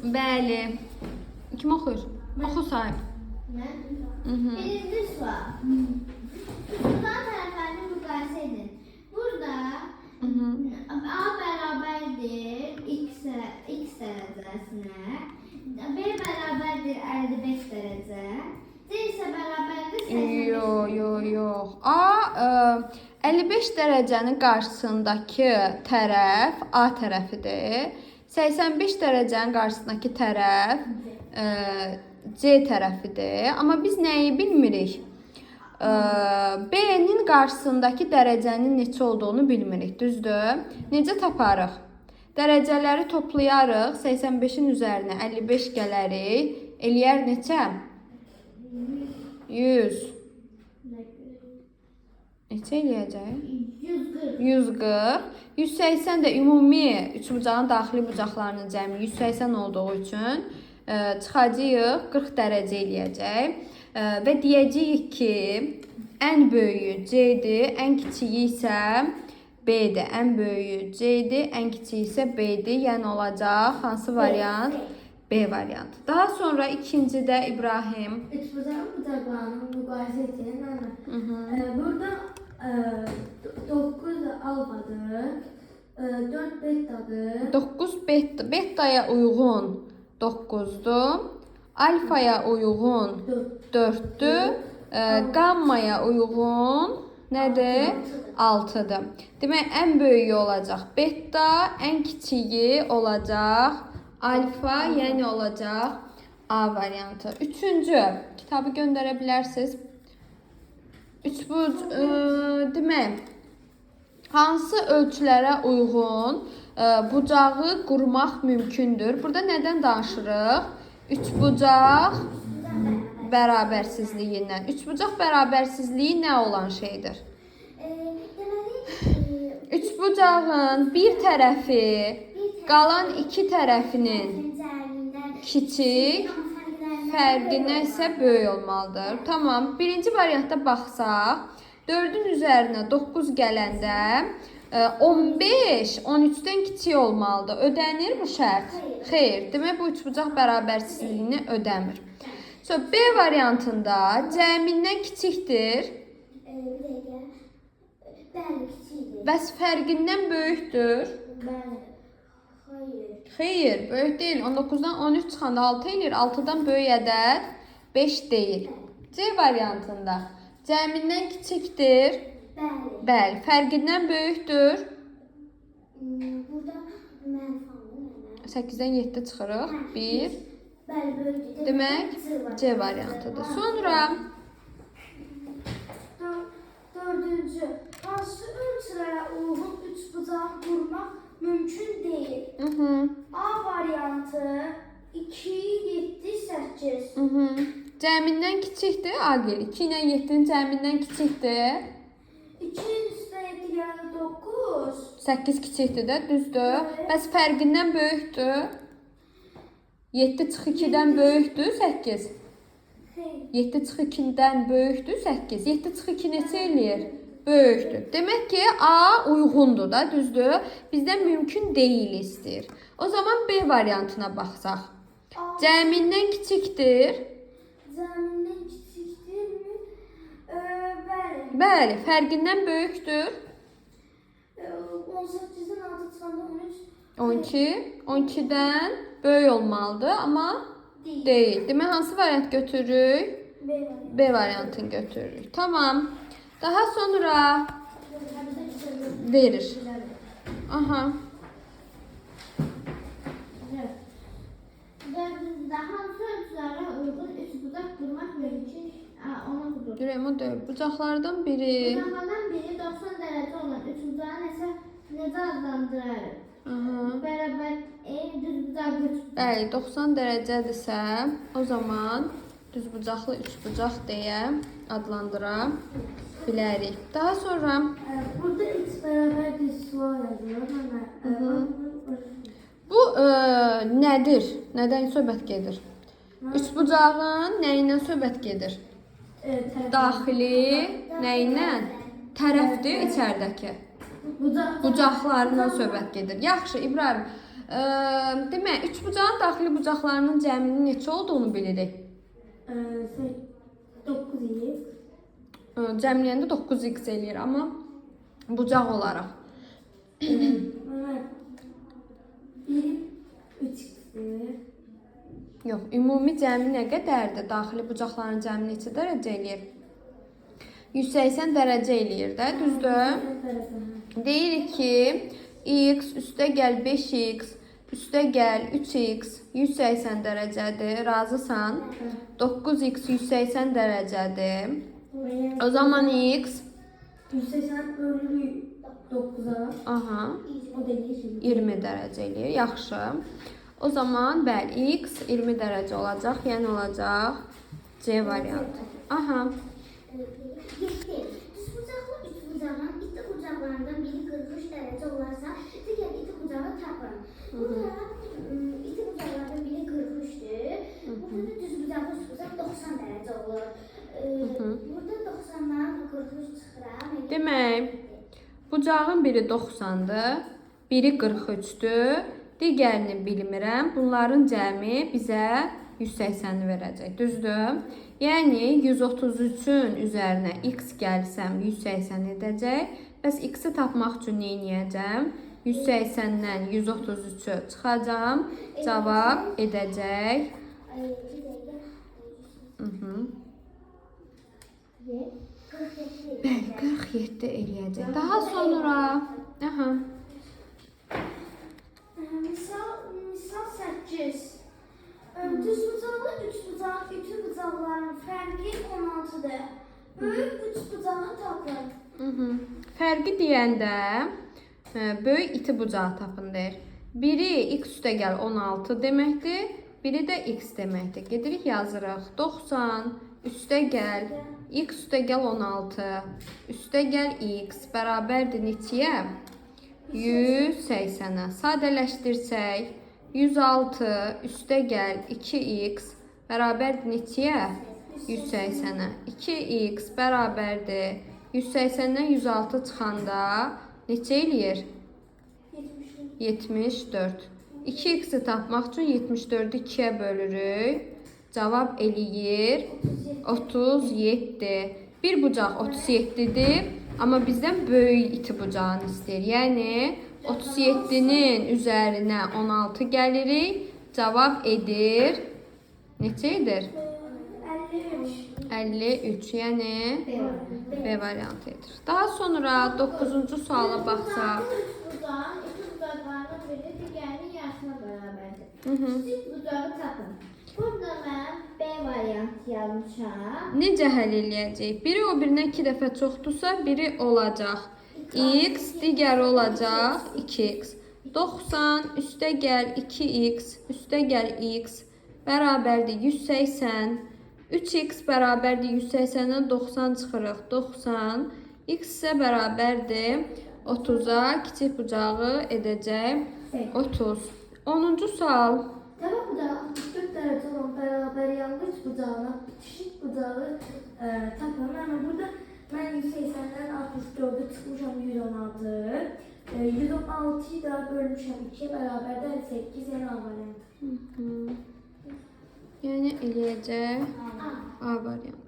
Bəli. Kim oxuyur? Oxu sahib. Birinci sual. Tutulan tərəflərini müqayisə edin. Burada A bərabərdir x dərəcəsinə, B bərabərdir 55 dərəcə, C isə bərabərdir 85. Yox. A 55 dərəcənin qarşısındakı tərəf A tərəfidir. 85 dərəcənin qarşısındakı tərəf C tərəfidir. Amma biz nəyi bilmirik? B-nin qarşısındakı dərəcənin neçə olduğunu bilmirik, düzdür? Necə taparıq? Dərəcələri toplayarıq, 85-in üzərinə 55 gələrik, eləyər neçə? 100. Neçə eləyəcək? 140. 180 də ümumi üçbucağın daxili bucaqlarının cəmi 180 olduğu üçün çıxacağıq, 40 dərəcə eləyəcək. Və deyəcəyik ki, ən böyüyü C-dir, ən kiçiyi isə B-dir. Ən böyüyü C-dir, ən kiçiyi isə B-dir. Yəni olacaq hansı variant? B variantı. Daha sonra ikincidə İbrahim. Üçbucağın bucaqlarını müqayisə edin. Burada 9 alfadır, 4 betadır. 9 beta. Betaya uyğun 9'dur. Alfaya uyğun 4'dür. Gammaya uyğun nədir? 6'dır. Demək, ən böyüyü olacaq beta, ən kiçiyi olacaq alfa, yəni olacaq A variantı. Üçüncü, kitabı göndərə bilərsiniz. Demək, hansı ölçülərə uyğun bucağı qurmaq mümkündür? Burada nədən danışırıq? Üçbucaq bərabərsizliyindən. Üçbucaq bərabərsizliyi nə olan şeydir? Üçbucağın bir tərəfi qalan iki tərəfinin kiçik, fərqinə isə böyük olmalıdır. Tamam. Birinci variantda baxsaq, 4-ün üzərinə 9 gələndə 15 13-dən kiçik olmalıdır. Ödənir bu şərt? Xeyr. Demək, bu üçbucaq bərabərsizliyini ödəmir. So, B variantında cəmindən kiçikdir. Bəli, kiçikdir. Bəs fərqindən böyükdür. Bəli. Xeyr, böyük deyil. 19-dan 13 çıxanda 6 eləyir. 6-dan böyük ədəd 5 deyil. C variantında cəmindən kiçikdir. Bəli, fərqindən böyükdür. Burada mənfaldır. 8-dən 7 çıxırıq. 1. Bəli, böyükdür. Demək, C variantıdır. Sonra dördüncü. Hansı ölçülərə uyğun üçbucağı qurmaq mümkün deyil? A variantı 2, 7, 8. Cəmindən kiçikdir. Agil. 2 ilə 7-nin cəmindən kiçikdir. 2-nin üstə 7 yəni 9. 8 kiçikdir də, düzdür. Bəs fərqindən böyükdür. 7 çıx 2-dən böyükdür, 8. 7 çıx 2-dən böyükdür, 8. 7 çıx 2 neçə eləyir? Böyükdür. Demək ki, A uyğundur da, düzdür. Bizdən mümkün deyil istəyir. O zaman B variantına baxsaq. Cəmindən kiçikdir. Cəmindən kiçikdirmi? Bəli. Bəli, fərqindən böyükdür. 18-dən 6 çıxanda 13. 12. 12-dən böyük olmalıdır, amma deyil. Demək, hansı variant götürürük? B variantını götürürük. Tamam. Daha sonra verir. Aha. Dördüncüdə hansı ölçülərə uyğun üçbucaq qurmaq mümkün? Ona qudur. Görəyim, o deyil. Bucaqlardan biri. Bucaqlardan biri 90 dərəcə olan üçbucağı necə adlandırarıq? Bərabər düzbucaqlı. Bəli, 90 dərəcədirsə, o zaman düzbucaqlı üçbucaq deyə adlandıra bilərik. Daha sonra burada x bərabər düzsual yazılır. bu nədir? Nədən söhbət gedir? Üçbucağın nəyindən söhbət gedir? Daxili nəyindən? Tərəfdir içəridəki. Bucaqlarından söhbət gedir. Yaxşı, İbrahim, Demək, üçbucağın daxili bucaqlarının cəminin neçə olduğunu bilirik. 9x. Cəmləyəndə 9x eləyir, amma bucaq olaraq. Biri 3x. Yox, ümumi cəmi nə qədərdir? Daxili bucaqların cəmi neçə dərəcə eləyir? 180 dərəcə eləyir də, düzdür? Deyirik ki, x üstə gəl 5x, üstə gəl 3x 180 dərəcədir. Razısan? 9x 180 dərəcədir. O zaman x 180 bölü 9'a. aha, O da 20 dərəcə eləyir. Yaxşı. O zaman bəli, x 20 dərəcə olacaq. Yəni olacaq C variantı. Aha. Düzbucaqlı üçbucağın iti bucaqlarından biri 43 dərəcə olarsa, digər iti bucağı tapın. Burada iti bucaqlardan biri 43-dür. Burada da düzbucaqlı üçbucaq 90 dərəcə olur. Burada 90-dan 43 çıxır. Demək, bucağın biri 90-dır, biri 43-dür. Digərini bilmirəm. Bunların cəmi bizə 180-ni verəcək. Düzdür? Yəni 133-ün üzərinə x gəlsəm 180 edəcək. Bəs x-i tapmaq üçün nə edəcəm? 180-dən 133-ü çıxacağam. Cavab edəcək. 47 eləyəcək. Daha sonra aha. Misal 8. Düzbucaqlı üçbucağın iti bucaqlarının fərqi 16'dır. Böyük üçbucağı tapın. Fərqi deyəndə böyük iti bucağı tapın deyir. Biri x üstə gəl 16 deməkdir, biri də x deməkdir. Gedirik yazırıq. 90 üstə gəl x üstə gəl 16 üstə gəl x bərabərdir neçəyə? 180-ə. Sadələşdirsək 106 üstə gəl 2x bərabərdir neçəyə? 180-ə. 2x bərabərdir 180-dən 106 çıxanda neçə eləyir? 74. 2x-i tapmaq üçün 74-ü 2-yə bölürük. Cavab eləyir 37. Bir bucaq 37-dir, amma bizdən böyük iti bucağını istəyir. Yəni 37-nin üzərinə 16 gəlirik. Cavab edir neçə edir? 53. Yəni B variantı edir. Daha sonra 9-cu suala baxsaq. Bucağın iti bucaqlarının biri digərinin yarısına bərabərdir. Kiçik bucağı tapın. Burada mən B variantı yazmışam. Necə həll eləyəcəyik? Biri o birindən 2 dəfə çoxdursa, biri olacaq x, digəri olacaq 2x. 90 üstə gəl 2x, üstə gəl x bərabərdir 180. 3x bərabərdir 180-dən 90 çıxırıq 90. X isə bərabərdir 30-a, kiçik bucağı edəcək 30. 10-cu sual. Təbəq bucağı 64 dərəcə olan bərabər yanlış bucağına bitişik bucağı tapın. Ama burada mən 180'dən 64'ü çıxmışam 116. 116'yı da bölmüşəm 2'ye bərabərdə 58 yəni A variantı. Yəni eləyəcək A variantı.